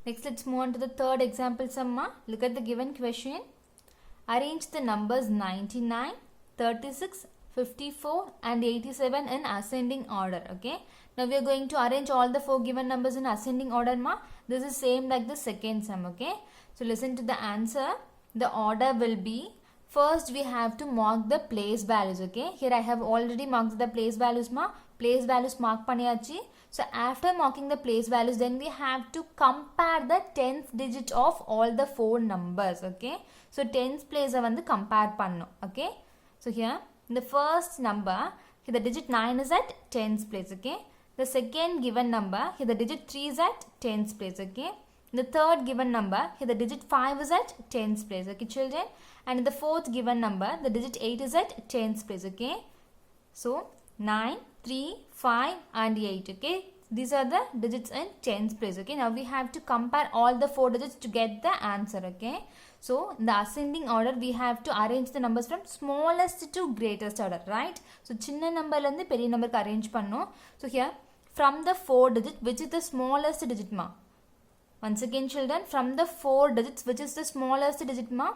Next, let's move on to the third example sum. Look at the given question. Arrange the numbers 99, 36, 54 and 87 in ascending order. Okay. Now we are going to arrange all the four given numbers in ascending order. This is same like the second sum. Okay. So listen to the answer. The order will be, first we have to mark the place values. Okay. Here I have already marked the place values. Place values mark paniyachi. So after marking the place values, then we have to compare the 10th digit of all the four numbers. Okay. So 10th place வந்து compare பண்ணணும். Okay. So here the first number, here the digit 9 is at 10th place. Okay. The second given number, here the digit 3 is at 10th place. Okay. The third given number, here the digit 5 is at 10th place. Okay children. And the fourth given number, the digit 8 is at 10th place. Okay. So 9, 3, 5 and 8. Okay. These are the digits in 10th place. Okay. Now we have to compare all the four digits to get the answer. Okay. So in the ascending order, we have to arrange the numbers from smallest to greatest order. Right. So chinna number lande peri number ku arrange pannom. So here from the four digits, which is the smallest digit ma? Once again children, from the four digits, which is the smallest digit ma?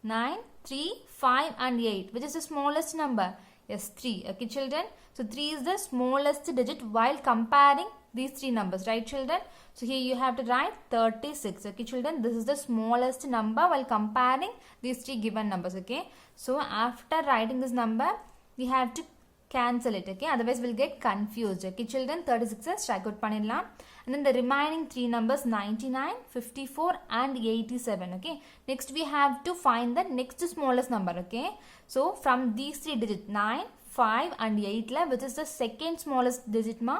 9, 3, 5 and 8. Which is the smallest number? Yes, 3. Okay children. So 3 is the smallest digit while comparing these three numbers. Right children. So here you have to write 36. Okay children. This is the smallest number while comparing these three given numbers. Okay. So after writing this number, we have to cancel it. Okay. Otherwise we'll get confused. Okay children. 36 strike out pannidlam. And then the remaining three numbers 99, 54 and 87. Okay. Next we have to find the next smallest number. Okay. So from these three digits 9, 5 and 8 which is the second smallest digit ma?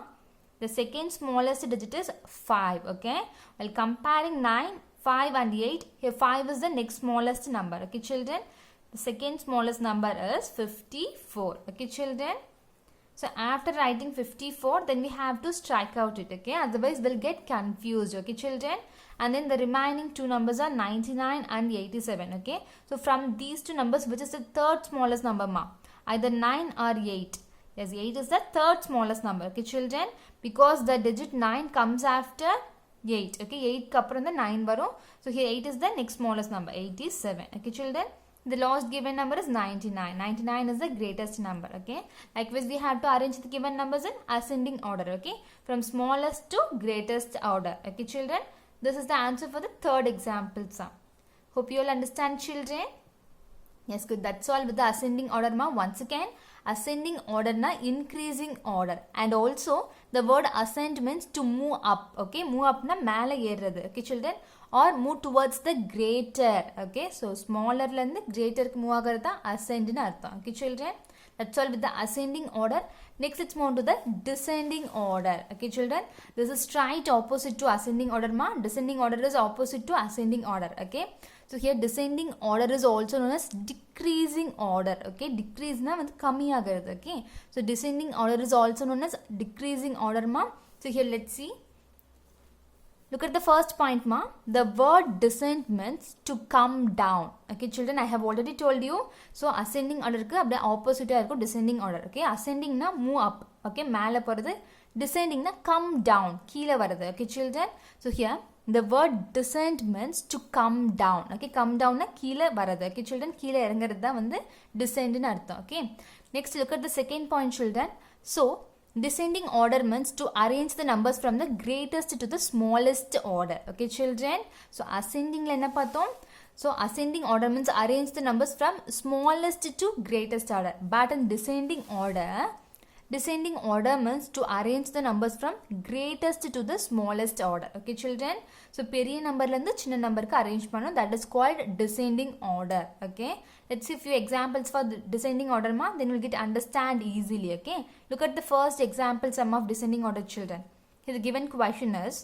The second smallest digit is 5. Okay. While comparing 9, 5 and 8, here 5 is the next smallest number. Okay children. The second smallest number is 54. Okay children. So after writing 54, then we have to strike out it. Okay. Otherwise we'll get confused. Okay children. And then the remaining two numbers are 99 and 87. Okay. So from these two numbers, which is the third smallest number ma? Either 9 or 8. Yes, 8 is the third smallest number. Okay children. Because the digit 9 comes after 8. Okay. 8 kapran the 9 varum. So here 8 is the next smallest number. 87. Okay children. The last given number is 99. 99 is the greatest number. Okay. Likewise, we have to arrange the given numbers in ascending order. Okay. From smallest to greatest order. Okay children. This is the answer for the third example sum. Hope you all understand children. Yes, good. That's all with the ascending order ma. Once again, ascending order na increasing order. And also the word ascend means to move up. Okay. Move up na mala yerradhu. Okay children. Or move towards the greater. Okay. So smaller lande greater move agarada ascend na artham. Okay children. That's all with the ascending order. Next let's move on to the descending order. Okay children. This is straight opposite to ascending order ma. Descending order is opposite to ascending order. Okay. So here descending order is also known as decreasing order. Okay. Decrease na வந்து கம்மி ஆகிறது. Okay. So descending order is also known as decreasing order ma. So here let's see. Look at the first point ma. The word descend means to come down. Okay children, I have already told you. So ascending order ku abbe opposite ah irukum descending order. Okay. Ascending na move up. Okay. மேல போறது. Descending na come down. கீழ வருது. Okay children. So here the word descend means to come down. Okay. Come down na கீழ வருது. Okay children. கீழ இறங்குறது தான் வந்து descend னு அர்த்தம். Okay. Next look at the second point children. So descending order means to arrange the numbers from the greatest to the smallest order. Okay children. So ascending la enna pathom? So ascending order means arrange the numbers from smallest to greatest order. But in descending order means to arrange the numbers from greatest to the smallest order. Okay children. So பெரிய நம்பர்ல இருந்து சின்ன நம்பருக்கு arrange பண்ணனும். That is called descending order. Okay. Let's see a few examples for the descending order ma. Then we'll get understand easily. Okay. Look at the first example sum of descending order children. Here the given question is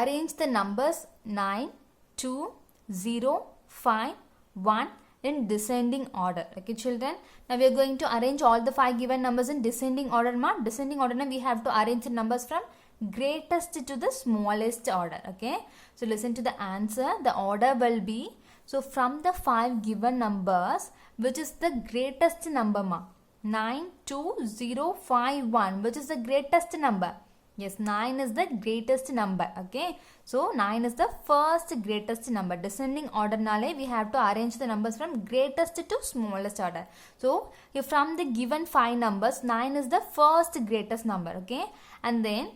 arrange the numbers 9, 2, 0, 5, 1 in descending order. Okay children. Now we are going to arrange all the five given numbers in descending order ma. Descending order na we have to arrange the numbers from greatest to the smallest order. Okay. So listen to the answer. The order will be, so from the five given numbers, which is the greatest number ma? 9, 2, 0, 5, 1. Which is the greatest number? Yes, 9 is the greatest number. Okay. So 9 is the first greatest number. Descending order nale we have to arrange the numbers from greatest to smallest order. So if from the given 5 numbers, 9 is the first greatest number. Okay. And then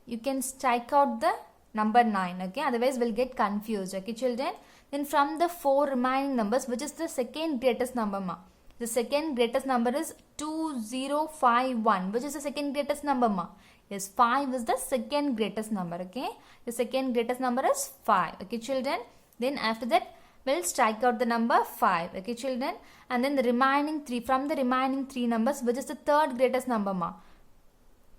you can strike out the number 9. Okay. Otherwise we'll get confused. Okay children. Then from the 4 remaining numbers, which is the second greatest number ma? The second greatest number is 2051. Which is the second greatest number ma? Yes, 5 is the second greatest number. Okay. The second greatest number is 5. Okay children. Then after that we'll strike out the number 5. Okay children. And then the remaining 3. From the remaining 3 numbers, which is the third greatest number ma?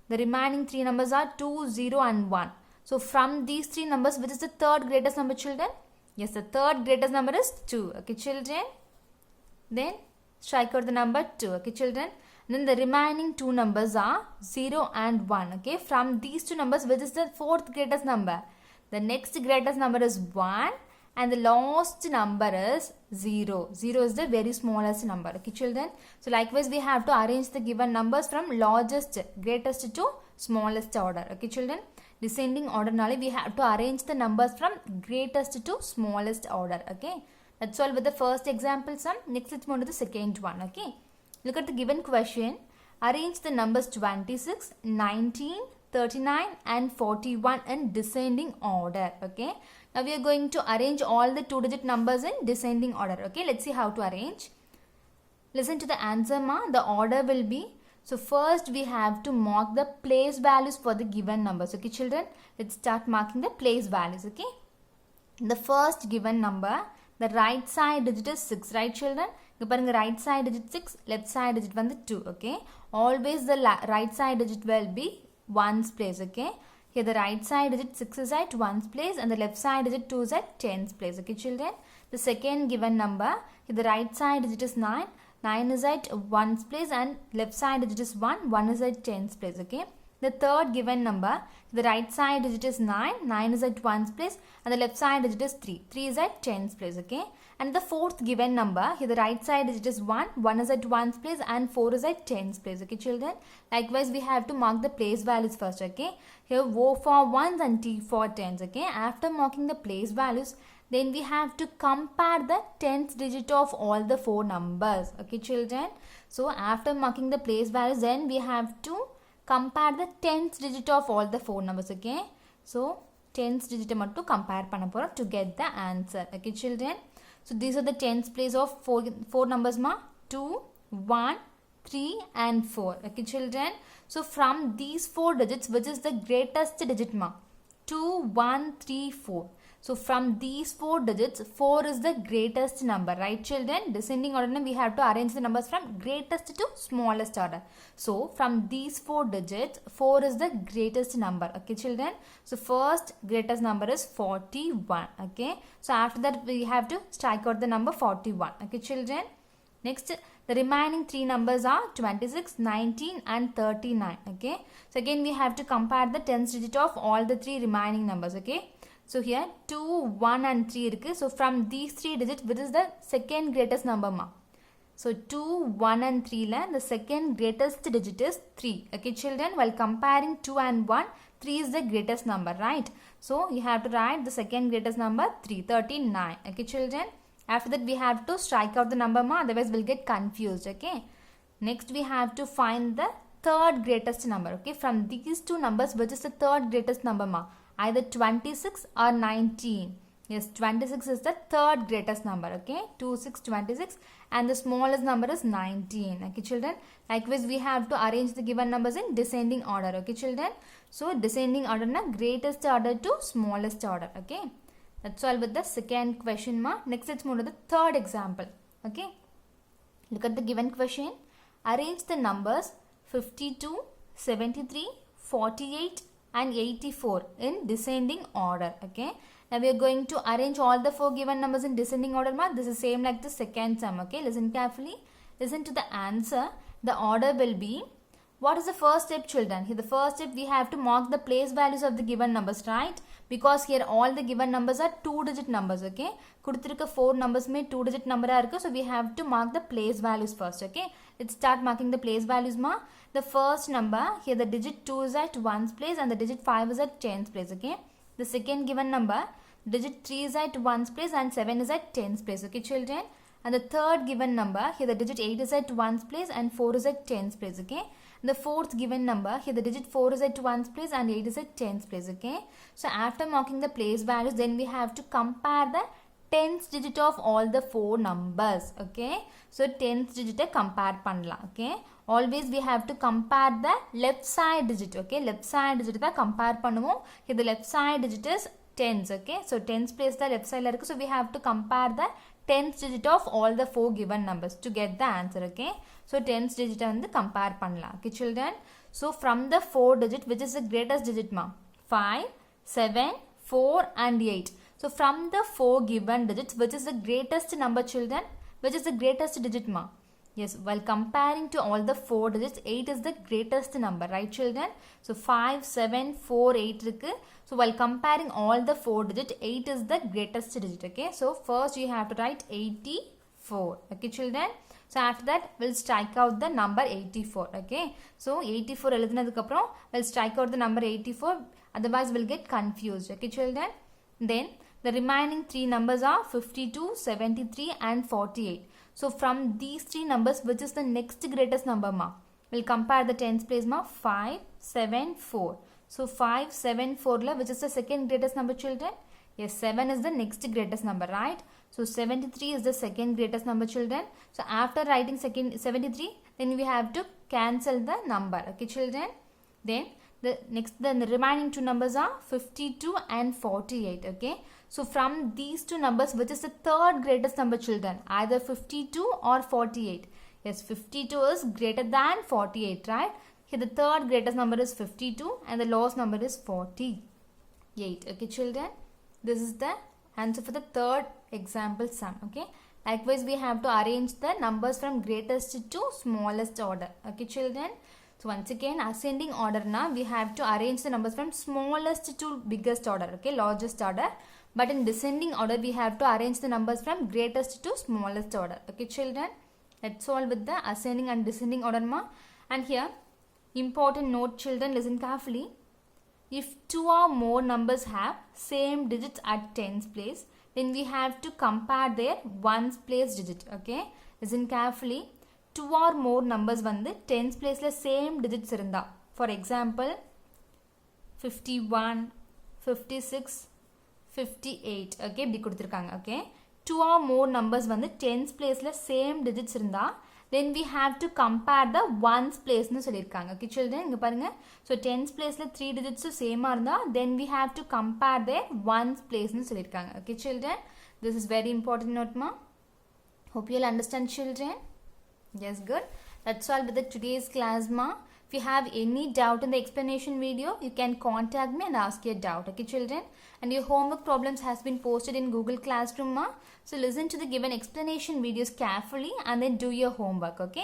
The remaining 3 numbers are 2, 0 and 1. So from these 3 numbers, which is the third greatest number children? Yes, the third greatest number is 2. Okay children. Then strike out the number 2. Okay children. And then the remaining 2 numbers are 0 and 1. Okay. From these 2 numbers, which is the fourth greatest number? The next greatest number is 1. And the last number is 0. 0 is the very smallest number. Okay children. So likewise we have to arrange the given numbers from largest, greatest to smallest order. Okay children. Descending order nale we have to arrange the numbers from greatest to smallest order. Okay. That's all with the first example sum. Next let's move to the second one. Okay. Look at the given question. Arrange the numbers 26, 19, 39 and 41 in descending order. Okay. Now we are going to arrange all the 2-digit numbers in descending order. Okay. Let's see how to arrange. Listen to the answer ma. The order will be. So first we have to mark the place values for the given numbers. Okay children. Let's start marking the place values. Okay. The first given number. The right side digit is 6. Right children. Right side digit 6, left side digit 2. Okay. Always the right side digit will be 1's place. Okay. Here the right side digit 6 is at 1's place and the left side digit 2 is at 10's place. Okay children. The second given number. Here the right side digit is 9. 9 is at 1's place and left side digit is 1. 1 is at 10's place. Okay. The third given number. The right side digit is 9. 9 is at 1's place and the left side digit is 3. 3 is at 10's place. Okay. And the fourth given number, here the right side digit is 1, 1 is at 1's place and 4 is at 10's place. Okay children. Likewise we have to mark the place values first. Okay. Here O for 1's and T for 10's. Okay. After marking the place values, then we have to compare the 10th digit of all the 4 numbers. Okay children. So after marking the place values, then we have to compare the 10th digit of all the 4 numbers. Okay. So 10th digit to compare to get the answer. Okay children. So these are the 10th place of 4 numbers ma. 2, 1, 3 and 4. Okay children. So from these 4 digits, which is the greatest digit ma? 2, 1, 3, 4. So from these 4 digits, 4 is the greatest number. Right children? Descending order we have to arrange the numbers from greatest to smallest order. So from these 4 digits, 4 is the greatest number. Okay children? So first greatest number is 41. Okay. So after that we have to strike out the number 41. Okay children? Next the remaining 3 numbers are 26, 19 and 39. Okay. So again we have to compare the 10th digit of all the 3 remaining numbers. Okay. So here 2, 1 and 3 irukku. So from these 3 digits, which is the second greatest number ma? So 2, 1 and 3 la the second greatest digit is 3. Okay children, while comparing 2 and 1, 3 is the greatest number, right? So you have to write the second greatest number 3, 39. Okay children. After that we have to strike out the number ma, otherwise we'll get confused. Okay. Next we have to find the third greatest number. Okay. From these 2 numbers, which is the third greatest number ma? Either 26 or 19. Yes, 26 is the third greatest number. Okay, 26, 26 and the smallest number is 19. Okay children. Likewise we have to arrange the given numbers in descending order. Okay children. So descending order na greatest order to smallest order. Okay. That's all with the second question ma. Next let's move to the third example. Okay. Look at the given question. Arrange the numbers 52, 73, 48 and 84 in descending order. Okay. Now we are going to arrange all the 4 given numbers in descending order ma. This is same like the second sum. Okay. Listen carefully. Listen to the answer. The order will be. What is the first step children? Here the first step we have to mark the place values of the given numbers, right? Because here all the given numbers are 2-digit numbers. Okay. Kuduthirukka 4 numbers may 2-digit number irukku. So we have to mark the place values first. Okay. Let's start marking the place values ma. the first number, here the digit 2 is at 1's place and the digit 5 is at 10's place, okay. The second given number, digit 3 is at 1's place and 7 is at 10's place, okay children. And the third given number, here the digit 8 is at 1's place and 4 is at 10's place, okay. The fourth given number, here the digit 4 is at 1's place and 8 is at 10's place, okay. So after marking the place values, then we have to compare the 10th digit of all the 4 numbers, okay. So 10th digit compare பண்ணலாம், okay. Always we have to compare the left side digit, okay. Left side digit தான் compare பண்ணுவோம். Here the left side digit is 10s, okay. So 10s place the left side இருக்கு. So we have to compare the 10th digit of all the 4 given numbers to get the answer, okay. So 10th digit வந்து compare பண்ணலாம், okay children. So from the 4 digit, which is the greatest digit ma? 5, 7, 4 and 8. So from the 4 given digits, which is the greatest number children? Which is the greatest digit ma? Yes, while comparing to all the 4 digits, 8 is the greatest number, right children? So 5, 7, 4, 8 இருக்கு. So while comparing all the 4 digits, 8 is the greatest digit, okay? So first you have to write 84, okay children? So after that, we'll strike out the number 84, okay? So 84 எழுதுனதுக்கு அப்புறம் we'll strike out the number 84, otherwise we'll get confused, okay children? Then the remaining 3 numbers are 52, 73 and 48. So from these 3 numbers, which is the next greatest number ma? We'll compare the 10th place ma? 5, 7, 4. So 5, 7, 4 la, which is the second greatest number children? Yes, 7 is the next greatest number, right? So 73 is the second greatest number children. So after writing second 73, then we have to cancel the number, okay children? Then the remaining 2 numbers are 52 and 48, okay. So from these 2 numbers, which is the third greatest number children? Either 52 or 48. Yes, 52 is greater than 48, right? Here the third greatest number is 52 and the lowest number is 48, okay children. This is the answer for the third example sum, okay. Likewise, we have to arrange the numbers from greatest to smallest order, okay children. So once again, ascending order na, we have to arrange the numbers from smallest to biggest order, okay, largest order. But in descending order, we have to arrange the numbers from greatest to smallest order, okay children. That's all with the ascending and descending order ma. And here, important note children, listen carefully. If 2 or more numbers have same digits at 10's place, then we have to compare their 1's place digit, okay. Listen carefully. 2 or more numbers வந்து 10's place la same digits இருந்தா, for example 51, 56, 58, okay, இப்படி கொடுத்திருக்காங்க, okay. 2 or more numbers வந்து 10's place la same digits இருந்தா, then we have to compare the 1's place னு சொல்லிருக்காங்க, okay children. இங்க பாருங்க, so 10's place la 3 digits same இருந்தா, then we have to compare their 1's place னு சொல்லிருக்காங்க, okay children. This is very important note ma. Hope you will understand children. Yes, good. That's all with the today's class ma. If you have any doubt in the explanation video, you can contact me and ask your doubt, okay children. And your homework problems has been posted in Google Classroom ma. So listen to the given explanation videos carefully and then do your homework, okay.